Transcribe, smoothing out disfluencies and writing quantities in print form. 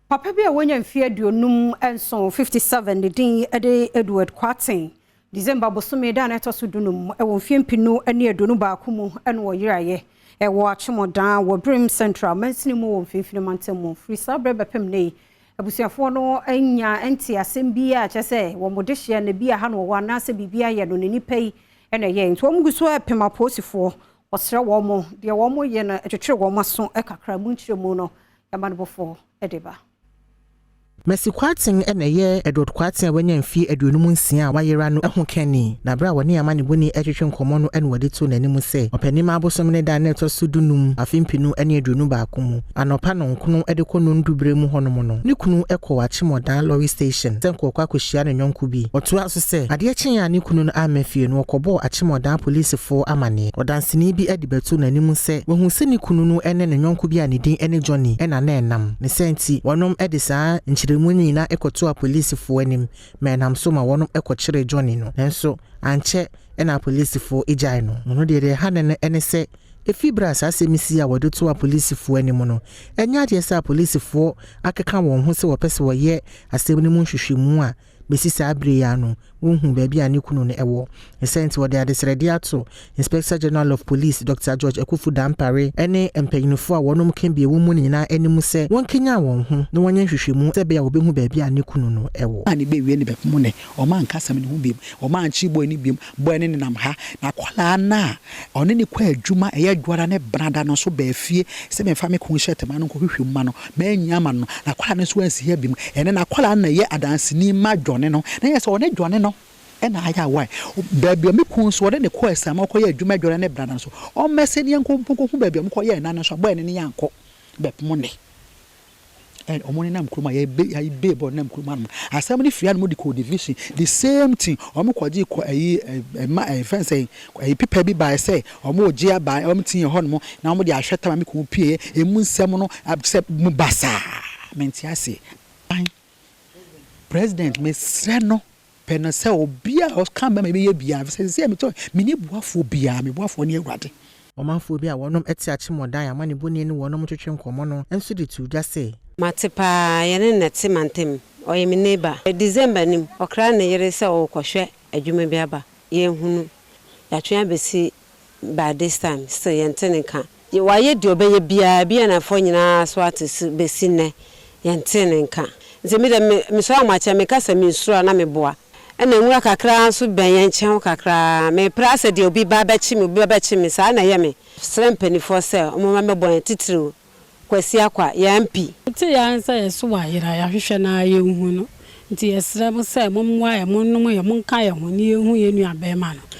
Papa bi a wonya mfie aduonum enso 57 ne din ede Edward Kwatin December bosome da na etoso dunum e wo mfie mpinu ane aduonu baako mu ene wo yiraye e wo achemodan wo Brim Central mansini mu wo mfimfini mantamu free sabre bepem nei abusuafo no anya enti asem bia chese wo modehia na bia ha no wo anase bibia ye no nipa yi ene ye nto wo guso epema posifo osre wo mo de wo mo ye na etwetwe wo maso e kakra mu nchiremu no yamanbofo edeba Mercy Kwatin ye Edward Kwatin wanya mfie aduonum nsia wayera no eho kani na bra woni amane boni etwetwe nkomo no ene wade to nanim se opanima abosom ne da na to sudunum afimpinu ene aduonu baako mu anopa no nkono ede kono ndubre mu honom no ne kunu ekọ Achemodan lorry station senko kwa kohia ne nyonko bi oto aso se ade akyen ne kunu no amafie no okobo Achemodan police for amane odansini bi ede beto nanim se wohu se ne kunu no ene ne nyonko bi ani din ene Johnny ena na enam ne senti wonom ede saa muni na ekoto a police fo anim menam so ma wonom ekokyere Johnny no nenso anche ena police fo ejai no de hanene ene se efibra sa semisi a wode to a police fo anim no enya de sa police fo akeka won ho se wo pese wo ye asem ni mu hwehwemu a besi sa abre ya no wonhu ba bia ne kunu no ewo esenti wode adesrede ato Inspector General of Police Dr. George Ekufu Dampare ene empanyinfo a wonom kan bia wo mu nyina animu se won kenya won ho na wonye hwehwemu se bia wo behu ba bia ne kunu no ewo ani be wie ne be mu ne o man kasa me ne hu biem o man chi boy ne biem boy ne nam ha na kwala na one ne kwa adwuma eya dwara ne brada no so ba fie se me fa me kun shetema no ko hwehwemu ma no ma nya ma no na kwala ne so ansi ha biem ene na kwala na ye adansini ma dwone no na ye se one dwone no ena aya why baby me kun so de ne ko esama ko ye adwuma dwore ne brada so o mese ne yanko baby me ko ye na so boy ne ne yanko be mo ne and omoni nam kruma ye be bo nam kruma no asem ne fia no mo de code division the same thing o mo kwaji ko ayi ma fence ayi pipa bi ba say o mo gia ba o mo tin ho no na mo de ahweta ma me ko pie emu nsem no abse mu basa menti ase president me sreno penase obia o kan ba me be bia se me to me ni buafo bia me buafo ne awrade omanfo bi a wonom eti Achemodan amane boni ne wonom twetwe nkomo no enso de tu dwa se matepa yene nete mantem oye me neighbor December nim okra ne yere se o kohwe adwuma bi aba ye hunu ya twen abesi by this time so yente ne ka ye waye de obeye bia na fo nyina so atesi besi ne yente ne ka nze me de me so amacha me kasa me suro na me boa ena nwura kakra so ben yan chen kakra me prase de obi ba ba chi me sa na ye me srempani for sell o mama me bon titiri kwasi akwa ya mpi ti ya nsa yeso wa yira ya hwehwe na ye hu no nti yesra mo sai mo mwa ya mo no mo ye mo nka ya ho ni ye hu ye nua be ma no